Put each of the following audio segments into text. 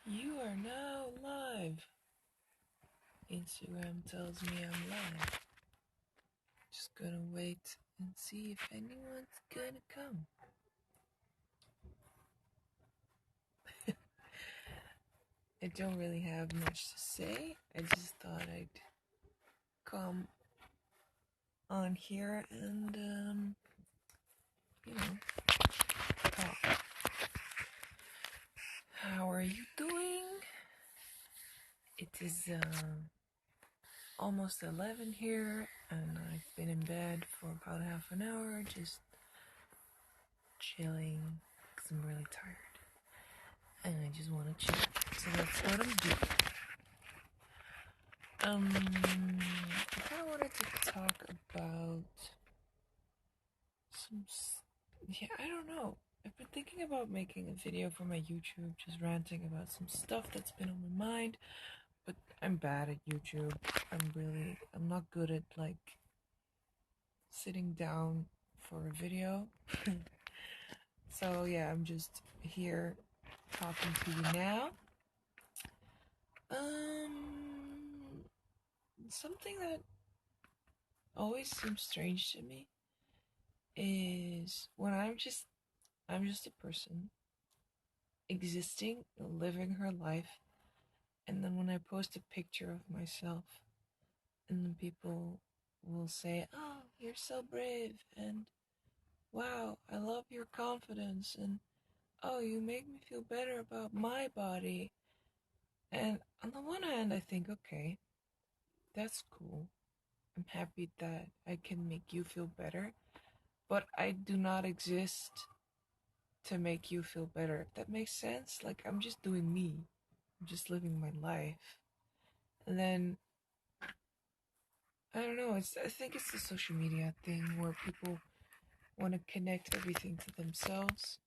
You are now live. Instagram tells me I'm live. Just gonna wait and see if anyone's gonna come. I don't really have much to say. I just thought I'd come on here and, talk. How are you doing? It is, almost 11 here, and I've been in bed for about half an hour, just chilling, because I'm really tired. And I just want to chill. So that's what I'm doing. I kind of wanted to talk about I don't know. I've been thinking about making a video for my YouTube, just ranting about some stuff that's been on my mind, but I'm bad at YouTube. I'm not good at, like, sitting down for a video. So yeah, I'm just here talking to you now. Something that always seems strange to me is when I'm just a person existing, living her life, and then when I post a picture of myself, and then people will say, "Oh, you're so brave," and "Wow, I love your confidence," and "Oh, you make me feel better about my body." And on the one hand, I think, okay, that's cool. I'm happy that I can make you feel better, but I do not exist to make you feel better. If that makes sense? Like, I'm just doing me. I'm just living my life. And then, I don't know, I think it's the social media thing where people want to connect everything to themselves.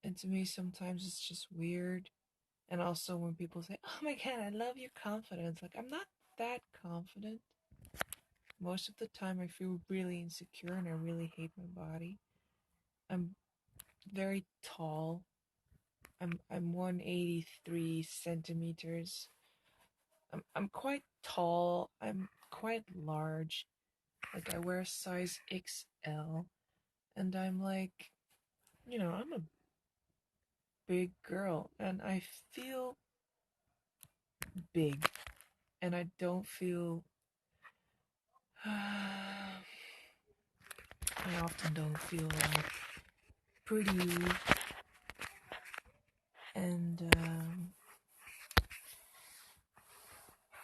And to me, sometimes it's just weird. And also when people say, "Oh my god, I love your confidence." Like, I'm not that confident. Most of the time, I feel really insecure and I really hate my body. I'm very tall. I'm 183 centimeters. I'm quite tall. I'm quite large. Like, I wear size XL, and I'm like, I'm a big girl, and I feel big, and I don't feel. I often don't feel like pretty, and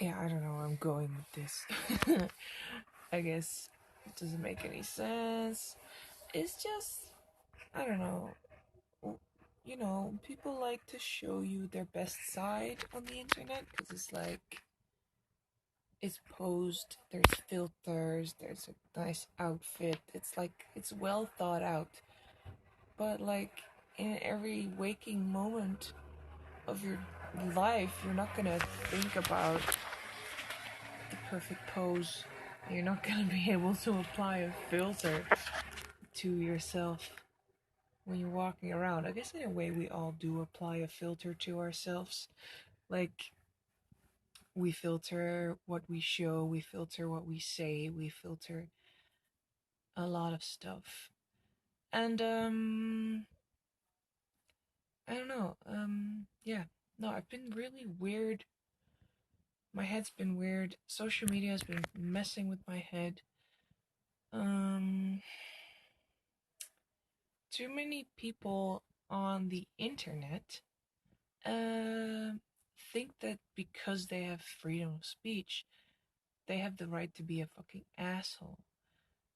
yeah, I don't know where I'm going with this. I guess it doesn't make any sense. It's just, I don't know. People like to show you their best side on the internet because it's like, it's posed, there's filters, there's a nice outfit. It's like, it's well thought out. But, like, in every waking moment of your life, you're not gonna think about the perfect pose. You're not gonna be able to apply a filter to yourself when you're walking around. I guess in a way we all do apply a filter to ourselves. Like, we filter what we show, we filter what we say, we filter a lot of stuff. And I don't know. Yeah. No, I've been really weird. My head's been weird. Social media has been messing with my head. Um Too many people on the internet think that because they have freedom of speech, they have the right to be a fucking asshole.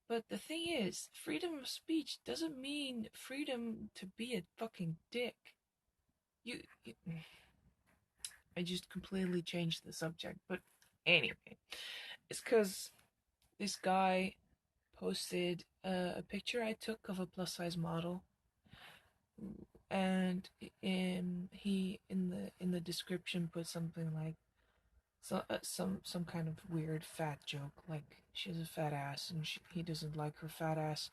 But the thing is, freedom of speech doesn't mean freedom to be a fucking dick. You I just completely changed the subject, but anyway, it's because this guy posted a picture I took of a plus size model, and he in the description put something like, some kind of weird fat joke, like she has a fat ass and he doesn't like her fat ass,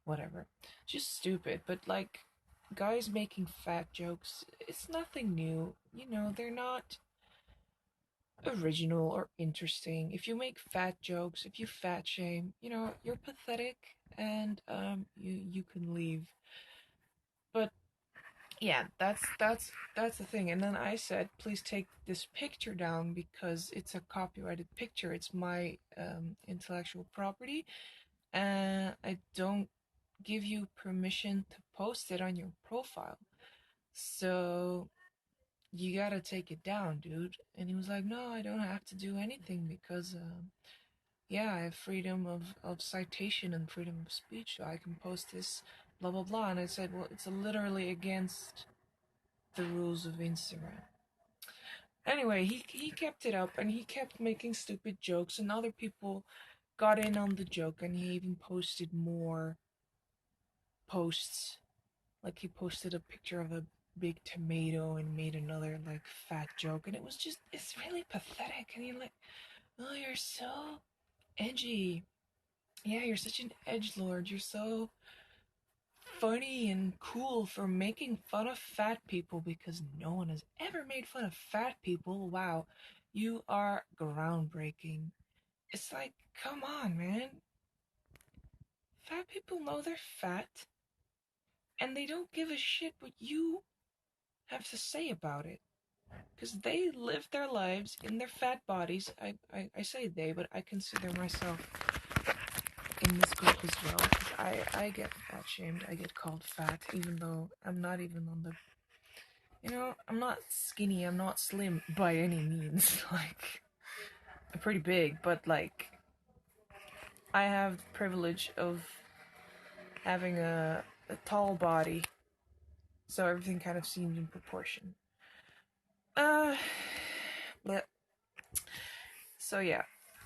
whatever. Just stupid, but, like, guys making fat jokes, it's nothing new. You know, they're not original or interesting. If you make fat jokes, if you fat shame, you know, you're pathetic, and you can leave. But yeah, that's the thing. And then I said, please take this picture down because it's a copyrighted picture. It's my intellectual property, and I don't give you permission to post it on your profile. So you gotta take it down, dude. And he was like, no, I don't have to do anything because yeah, I have freedom of citation and freedom of speech, so I can post this, blah blah blah. And I said, well, it's literally against the rules of Instagram. Anyway, he kept it up and he kept making stupid jokes, and other people got in on the joke, and he even posted more posts. Like he posted a picture of a big tomato and made another like fat joke, and it's really pathetic. And you're like, oh, you're so edgy. Yeah, you're such an edge lord. You're so funny and cool for making fun of fat people because no one has ever made fun of fat people. Wow, you are groundbreaking. It's like, come on, man. Fat people know they're fat and they don't give a shit what you have to say about it because they live their lives in their fat bodies. I say they, but I consider myself in this group as well because I get fat shamed. I get called fat even though I'm not even on the, you know, I'm not skinny, I'm not slim by any means. Like, I'm pretty big, but like, I have the privilege of having a tall body, so everything kind of seems in proportion. Uh, but, so yeah.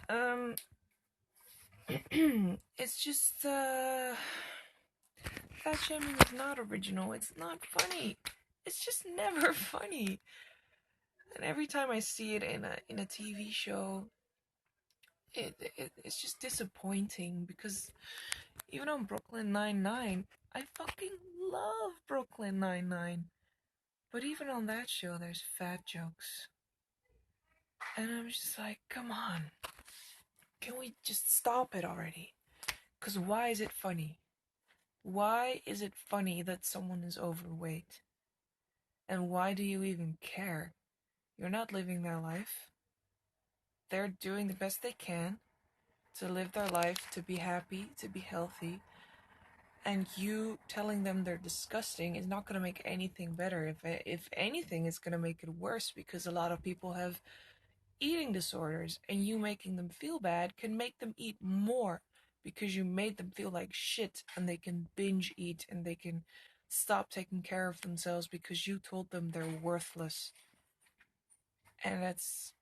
Um, it's just, fat shaming is not original, it's not funny. It's just never funny. And every time I see it in a TV show, it's just disappointing because even on Brooklyn Nine-Nine, I fucking love Brooklyn Nine-Nine. But even on that show, there's fat jokes. And I'm just like, come on. Can we just stop it already? Because why is it funny? Why is it funny that someone is overweight? And why do you even care? You're not living their life. They're doing the best they can to live their life, to be happy, to be healthy, and you telling them they're disgusting is not going to make anything better. If anything, it's going to make it worse because a lot of people have eating disorders, and you making them feel bad can make them eat more because you made them feel like shit, and they can binge eat and they can stop taking care of themselves because you told them they're worthless. And it's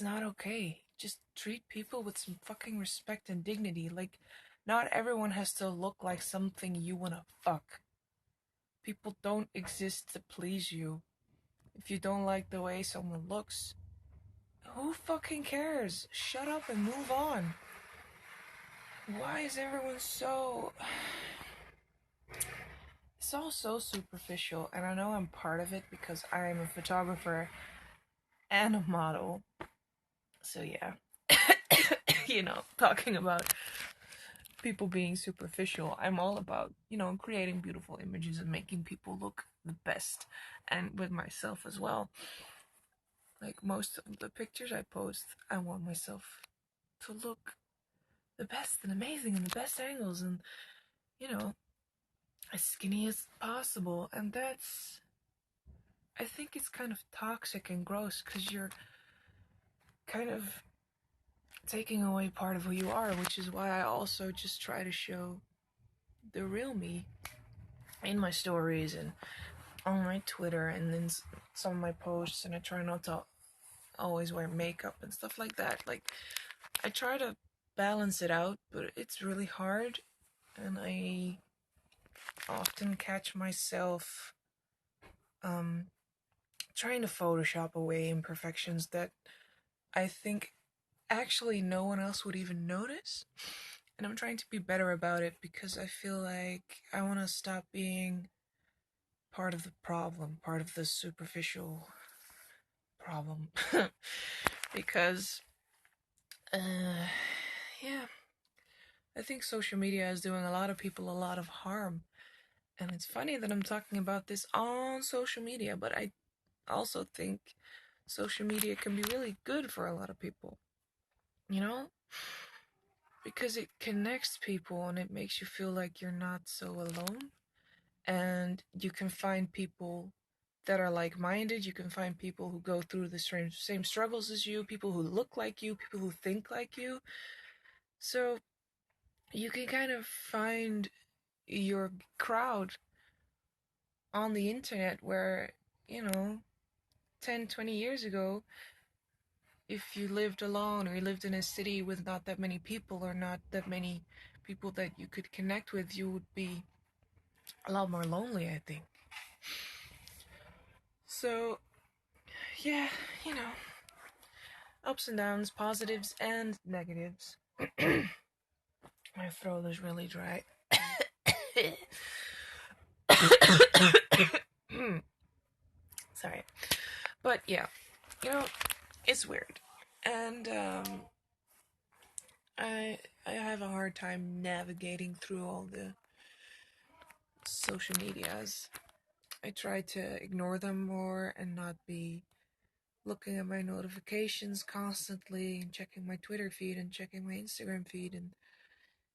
not okay. Just treat people with some fucking respect and dignity. Like, not everyone has to look like something you wanna fuck. People don't exist to please you. If you don't like the way someone looks, who fucking cares? Shut up and move on. Why is everyone so... It's all so superficial, and I know I'm part of it because I'm a photographer and a model. So yeah. You know, talking about people being superficial, I'm all about, you know, creating beautiful images and making people look the best. And with myself as well. Like most of the pictures I post, I want myself to look the best and amazing and the best angles and, you know, as skinny as possible. And I think it's kind of toxic and gross because you're kind of taking away part of who you are, which is why I also just try to show the real me in my stories and on my Twitter and then some of my posts, and I try not to always wear makeup and stuff like that. Like, I try to balance it out, but it's really hard, and I often catch myself um trying to Photoshop away imperfections that I think actually no one else would even notice. And I'm trying to be better about it because I feel like I want to stop being part of the problem, part of the superficial problem. Because, uh, yeah, I think social media is doing a lot of people a lot of harm. And it's funny that I'm talking about this on social media, but I also think social media can be really good for a lot of people, you know? Because it connects people and it makes you feel like you're not so alone. And you can find people that are like minded. You can find people who go through the same struggles as you, people who look like you, people who think like you. So you can kind of find your crowd on the internet where, you know, 10, 20 years ago, if you lived alone or you lived in a city with not that many people or not that many people that you could connect with, you would be a lot more lonely, I think. So, yeah, you know, ups and downs, positives and negatives. My throat is really dry. Sorry. But yeah, you know, it's weird. And I have a hard time navigating through all the social medias. I try to ignore them more and not be looking at my notifications constantly and checking my Twitter feed and checking my Instagram feed and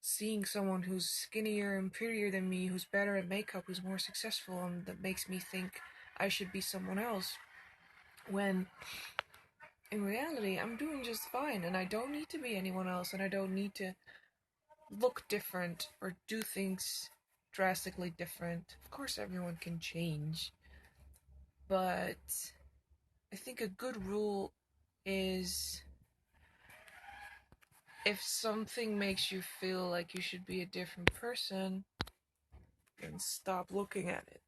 seeing someone who's skinnier and prettier than me, who's better at makeup, who's more successful, and that makes me think I should be someone else. When in reality, I'm doing just fine and I don't need to be anyone else and I don't need to look different or do things drastically different. Of course, everyone can change, but I think a good rule is if something makes you feel like you should be a different person, then stop looking at it.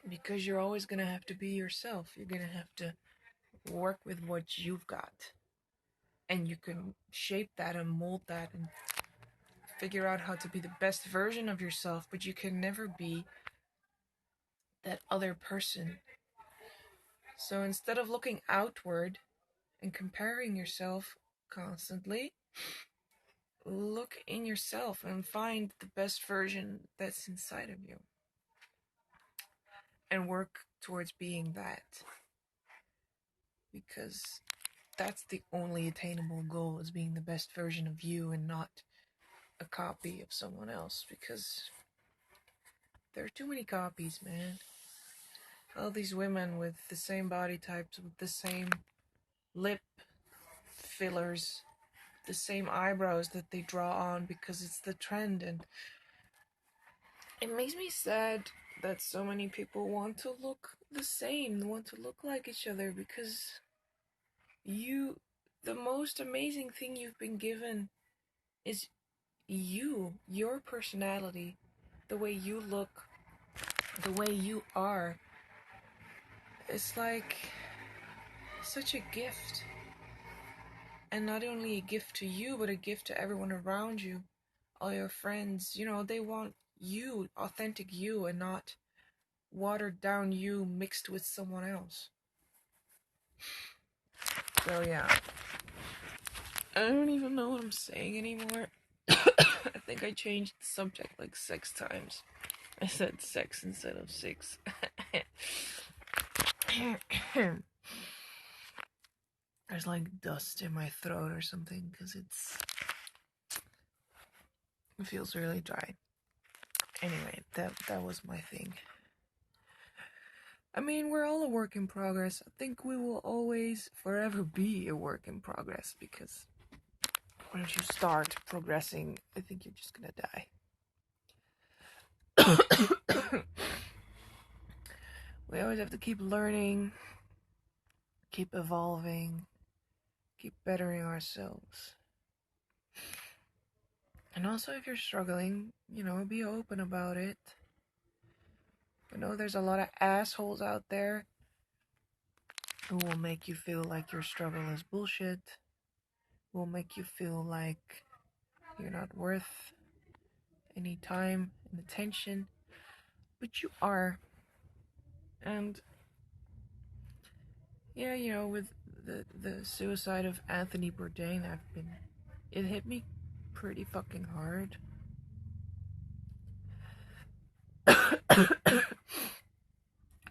Because you're always going to have to be yourself. You're going to have to work with what you've got. And you can shape that and mold that and figure out how to be the best version of yourself, but you can never be that other person. So instead of looking outward and comparing yourself constantly, look in yourself and find the best version that's inside of you and work towards being that, because that's the only attainable goal, is being the best version of you and not a copy of someone else, because there are too many copies, man. All these women with the same body types, with the same lip fillers, the same eyebrows that they draw on because it's the trend, and it makes me sad that so many people want to look the same, want to look like each other, because the most amazing thing you've been given is your personality, the way you look, the way you are. It's like such a gift. And not only a gift to you, but a gift to everyone around you, all your friends. You know, they want you, authentic you, and not watered down you mixed with someone else. So yeah, I don't even know what I'm saying anymore. I think I changed the subject like 6 times. I said sex instead of six. There's like dust in my throat or something because it feels really dry. Anyway, that was my thing. I mean, we're all a work in progress. I think we will always forever be a work in progress, because once you start progressing, I think you're just gonna die. We always have to keep learning, keep evolving, keep bettering ourselves. And also, if you're struggling, you know, be open about it. I know there's a lot of assholes out there who will make you feel like your struggle is bullshit, will make you feel like you're not worth any time and attention. but you are. And yeah, with the suicide of Anthony Bourdain, it hit me pretty fucking hard.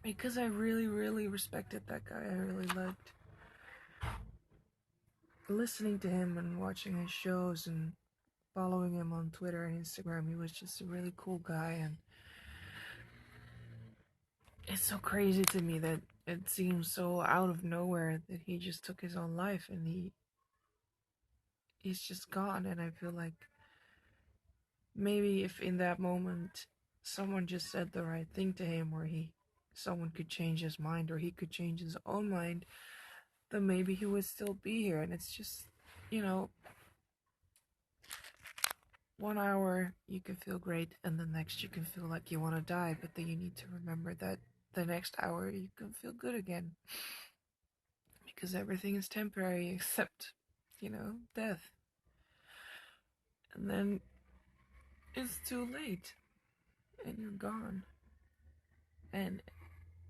Because I really, really respected that guy. I really liked listening to him and watching his shows and following him on Twitter and Instagram. He was just a really cool guy, and it's so crazy to me that it seems so out of nowhere that he just took his own life, and he's just gone. And I feel like maybe if in that moment someone just said the right thing to him, or someone could change his mind, or he could change his own mind, then maybe he would still be here. And it's just, you know, 1 hour you can feel great, and the next you can feel like you want to die, but then you need to remember that the next hour you can feel good again, because everything is temporary except, death. And then it's too late, and you're gone, and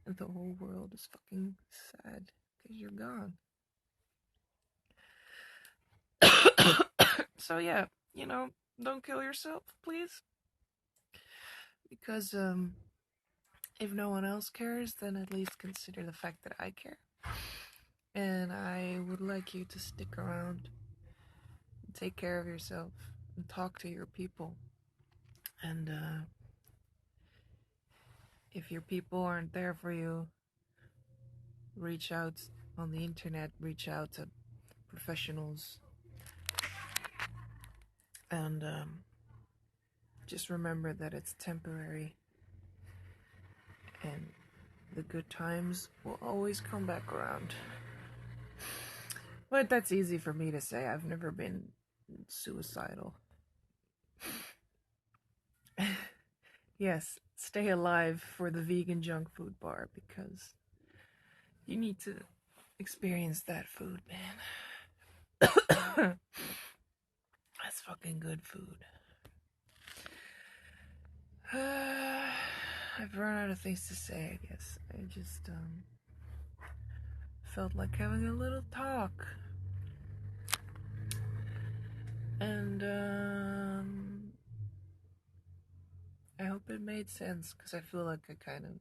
the whole world is fucking sad because you're gone. So yeah, don't kill yourself, please, because if no one else cares, then at least consider the fact that I care. And I would like you to stick around and take care of yourself and talk to your people. And if your people aren't there for you, reach out on the internet, reach out to professionals, and just remember that it's temporary, and the good times will always come back around. But that's easy for me to say. I've never been suicidal. Yes, stay alive for the vegan junk food bar, because you need to experience that food, man. That's fucking good food. I've run out of things to say, I guess. I just felt like having a little talk. And I hope it made sense, because I feel like I kind of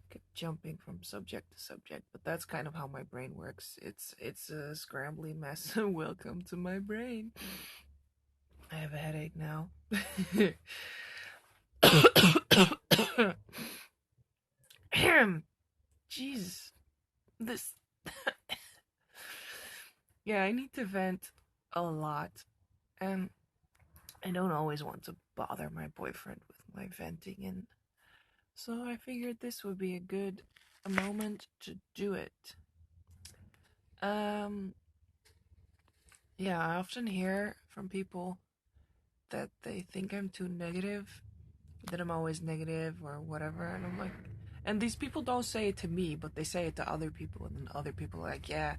kept jumping from subject to subject, but that's kind of how my brain works. It's a scrambly mess. Welcome to my brain. I have a headache now. Jesus. This. Yeah, I need to vent a lot. And I don't always want to bother my boyfriend with my venting, and so I figured this would be a moment to do it. Yeah, I often hear from people that they think I'm too negative, that I'm always negative or whatever, and I'm like, and these people don't say it to me, but they say it to other people, and then other people are like, yeah,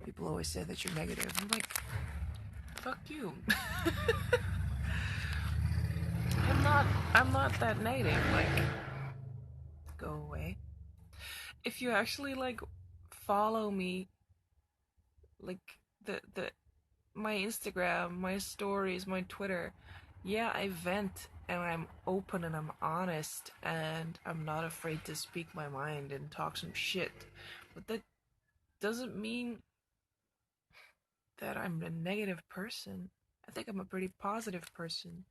people always say that you're negative. I'm like, fuck you. I'm not that negative, like, go away. If you actually like follow me, like the my Instagram, my stories, my Twitter, yeah, I vent and I'm open and I'm honest and I'm not afraid to speak my mind and talk some shit. But that doesn't mean that I'm a negative person. I think I'm a pretty positive person.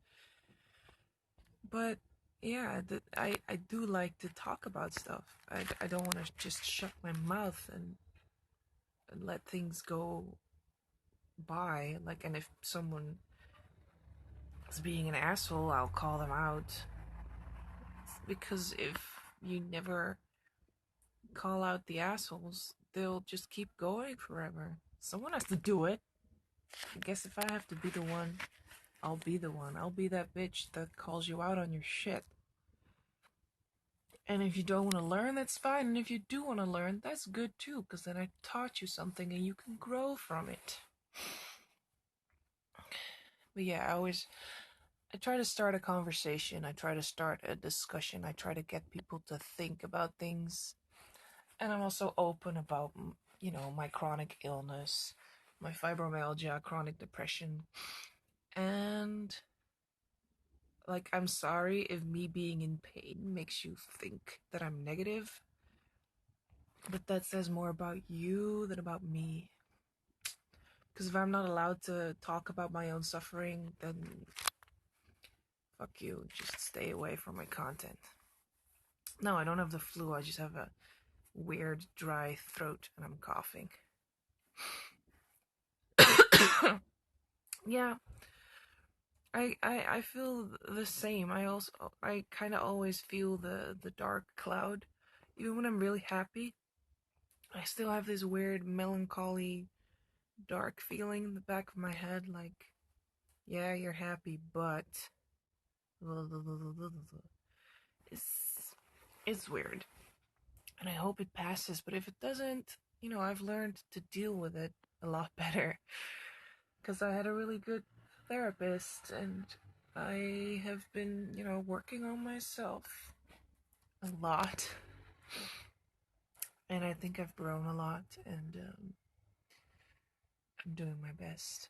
But yeah, I do like to talk about stuff. I don't want to just shut my mouth and let things go by. Like, and if someone is being an asshole, I'll call them out. Because if you never call out the assholes, they'll just keep going forever. Someone has to do it. I guess if I have to be the one, I'll be the one. I'll be that bitch that calls you out on your shit. And if you don't want to learn, that's fine. And if you do want to learn, that's good too, because then I taught you something and you can grow from it. But yeah, I try to start a conversation, I try to start a discussion, I try to get people to think about things. And I'm also open about, my chronic illness, my fibromyalgia, chronic depression. And, like, I'm sorry if me being in pain makes you think that I'm negative, but that says more about you than about me. Because if I'm not allowed to talk about my own suffering, then fuck you. Just stay away from my content. No, I don't have the flu. I just have a weird dry throat and I'm coughing. Yeah, I feel the same. I kind of always feel the dark cloud. Even when I'm really happy, I still have this weird melancholy dark feeling in the back of my head like, yeah, you're happy, but it's it's weird. And I hope it passes, but if it doesn't, I've learned to deal with it a lot better because I had a really good therapist and I have been, working on myself a lot. And I think I've grown a lot and I'm doing my best.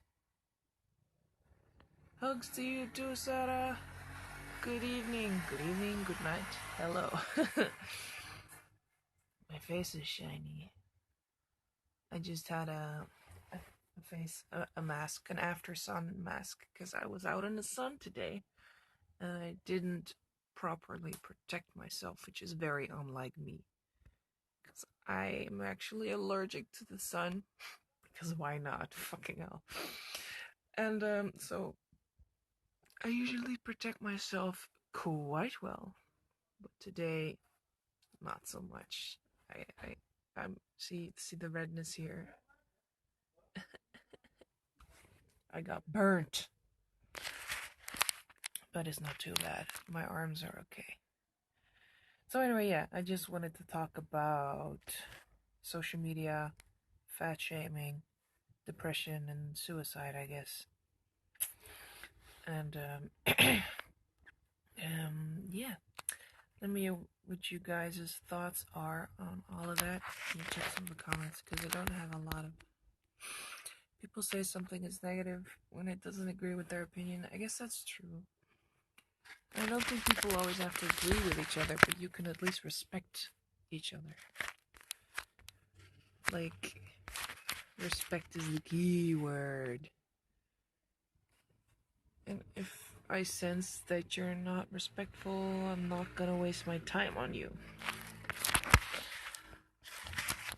Hugs to you too, Sarah. Good evening, good night. Hello. My face is shiny. I just had a mask, an after sun mask, because I was out in the sun today and I didn't properly protect myself, which is very unlike me. Because I'm actually allergic to the sun. Because why not? Fucking hell. And so I usually protect myself quite well, but today not so much. I'm see the redness here. I got burnt, but it's not too bad. My arms are okay. So anyway, yeah, I just wanted to talk about social media, fat shaming, depression, and suicide, I guess. And yeah, let me know what you guys' thoughts are on all of that. Let me check some of the comments because I don't have a lot of people say something is negative when it doesn't agree with their opinion. I guess that's true. I don't think people always have to agree with each other, but you can at least respect each other. Like, respect is the key word. And if I sense that you're not respectful, I'm not gonna waste my time on you.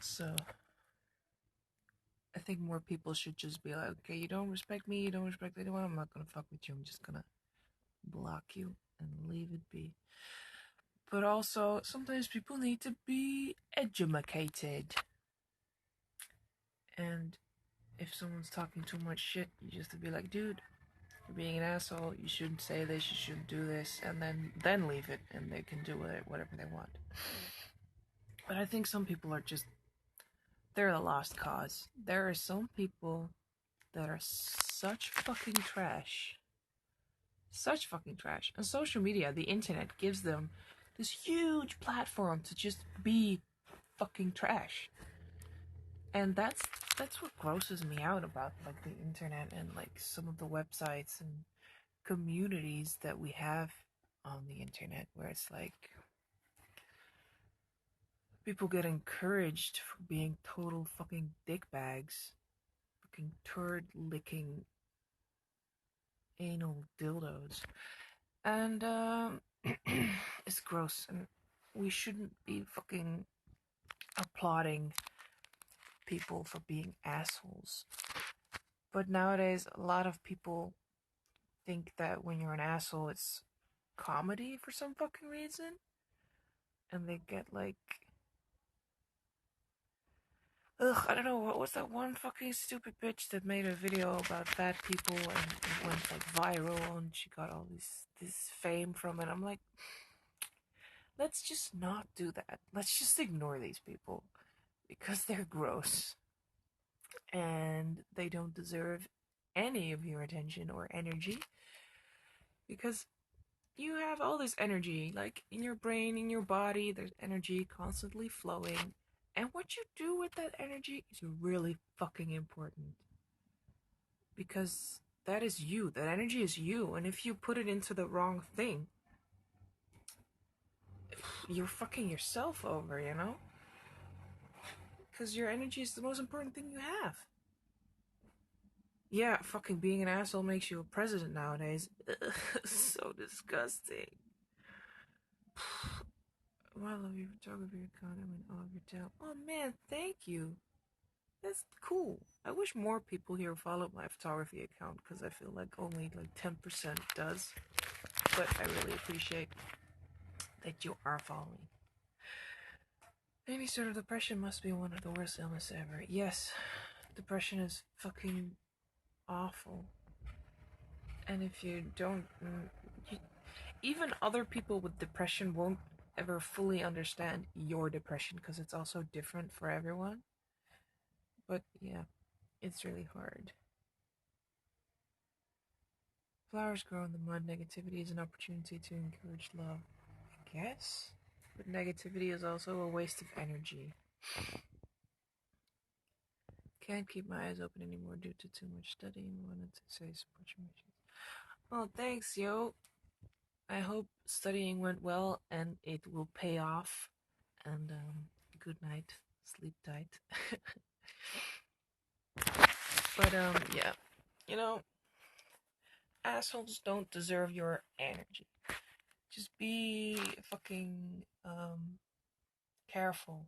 So, I think more people should just be like, okay, you don't respect me, you don't respect anyone, I'm not gonna fuck with you, I'm just gonna block you and leave it be. But also, sometimes people need to be educated. And if someone's talking too much shit, you just have to be like, dude, you're being an asshole, you shouldn't say this, you shouldn't do this, and then leave it, and they can do with it whatever they want. But I think some people are just, they're a lost cause. There are some people that are such fucking trash. Such fucking trash. And social media, the internet, gives them this huge platform to just be fucking trash. And that's what grosses me out about like the internet and like some of the websites and communities that we have on the internet, where it's like people get encouraged for being total fucking dickbags, fucking turd licking anal dildos. And it's gross, and we shouldn't be fucking applauding people for being assholes. But nowadays, a lot of people think that when you're an asshole, it's comedy for some fucking reason. And they get like, ugh, I don't know, what was that one fucking stupid bitch that made a video about fat people and it went like viral and she got all this fame from it. I'm like, let's just not do that. Let's just ignore these people because they're gross and they don't deserve any of your attention or energy because you have all this energy, like in your brain, in your body, there's energy constantly flowing. And what you do with that energy is really fucking important. Because that is you. That energy is you. And if you put it into the wrong thing, you're fucking yourself over, you know? Because your energy is the most important thing you have. Yeah, fucking being an asshole makes you a president nowadays. So disgusting. Oh, I love your photography account. I mean, all of your talent. Oh man, thank you. That's cool. I wish more people here follow my photography account because I feel like only like 10% does. But I really appreciate that you are following. Any sort of depression must be one of the worst illnesses ever. Yes, depression is fucking awful. And if you don't, you, even other people with depression won't ever fully understand your depression because it's also different for everyone. But yeah, it's really hard. Flowers grow in the mud. Negativity is an opportunity to encourage love, I guess. But negativity is also a waste of energy. Can't keep my eyes open anymore due to too much studying. Wanted to say support your mission. Oh, thanks, yo. I hope studying went well and it will pay off. And good night. Sleep tight. But yeah. You know, assholes don't deserve your energy. Just be fucking careful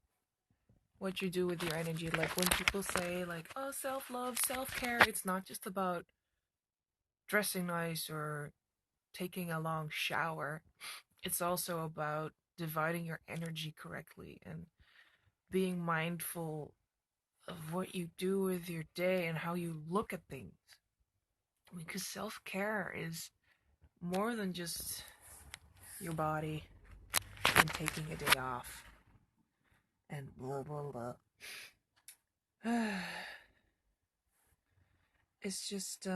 what you do with your energy. Like when people say like, oh, self-love, self-care, it's not just about dressing nice or taking a long shower. It's also about dividing your energy correctly and being mindful of what you do with your day and how you look at things. Because self-care is more than just your body and taking a day off and blah blah blah. It's just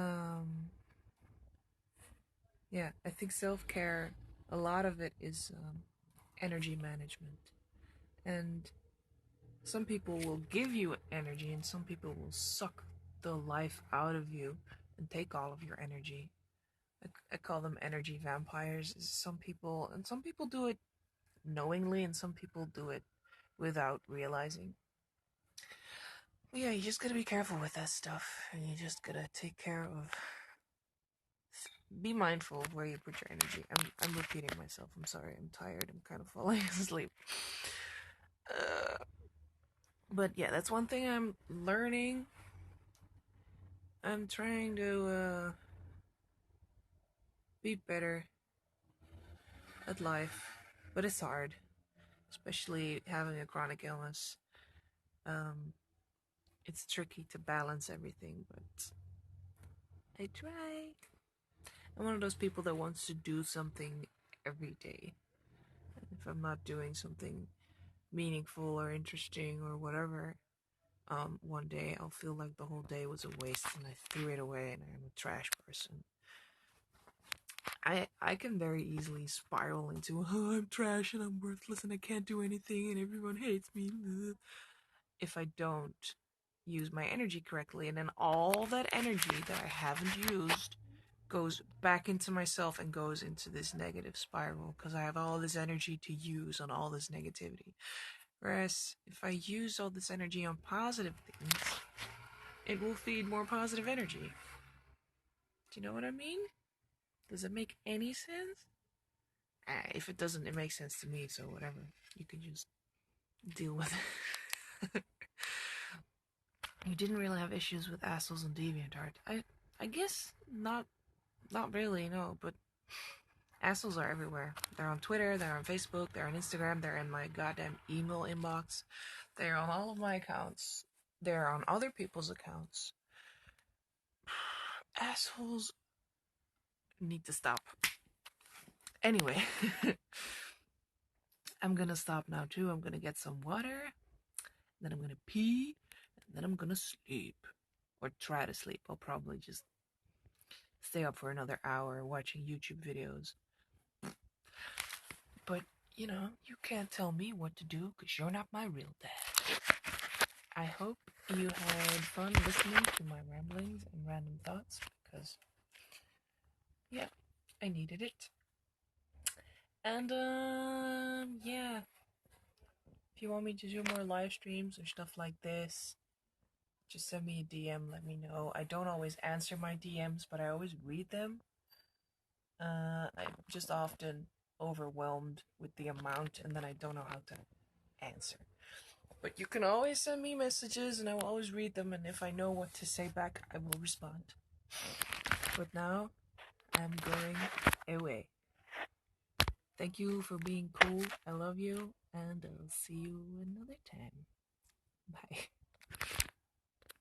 yeah, I think self-care, a lot of it is energy management. And some people will give you energy and some people will suck the life out of you and take all of your energy. I call them energy vampires. Some people, and some people do it knowingly and some people do it without realizing. But yeah, you just gotta be careful with that stuff and you just gotta take care of, be mindful of where you put your energy. I'm repeating myself. I'm sorry. I'm tired. I'm kind of falling asleep. But yeah, that's one thing I'm learning. I'm trying to be better at life, but it's hard, especially having a chronic illness. Um, it's tricky to balance everything, but I try. I'm one of those people that wants to do something every day. And if I'm not doing something meaningful or interesting or whatever, one day I'll feel like the whole day was a waste and I threw it away and I'm a trash person. I can very easily spiral into, oh, I'm trash and I'm worthless and I can't do anything and everyone hates me if I don't use my energy correctly. And then all that energy that I haven't used goes back into myself and goes into this negative spiral because I have all this energy to use on all this negativity. Whereas if I use all this energy on positive things, it will feed more positive energy. Do you know what I mean? Does it make any sense? If it doesn't, it makes sense to me, so whatever. You can just deal with it. You didn't really have issues with assholes and DeviantArt. I guess not really, no, but assholes are everywhere. They're on Twitter, they're on Facebook, they're on Instagram, they're in my goddamn email inbox. They're on all of my accounts. They're on other people's accounts. Assholes need to stop. Anyway, I'm gonna stop now too. I'm gonna get some water, then I'm gonna pee, and then I'm gonna sleep. Or try to sleep. I'll probably just stay up for another hour watching YouTube videos. But, you can't tell me what to do because you're not my real dad. I hope you had fun listening to my ramblings and random thoughts because, yeah, I needed it. And, yeah, if you want me to do more live streams or stuff like this, just send me a DM, let me know. I don't always answer my DMs, but I always read them. I'm just often overwhelmed with the amount, and then I don't know how to answer. But you can always send me messages, and I will always read them, and if I know what to say back, I will respond. But now, I'm going away. Thank you for being cool. I love you, and I'll see you another time. Bye.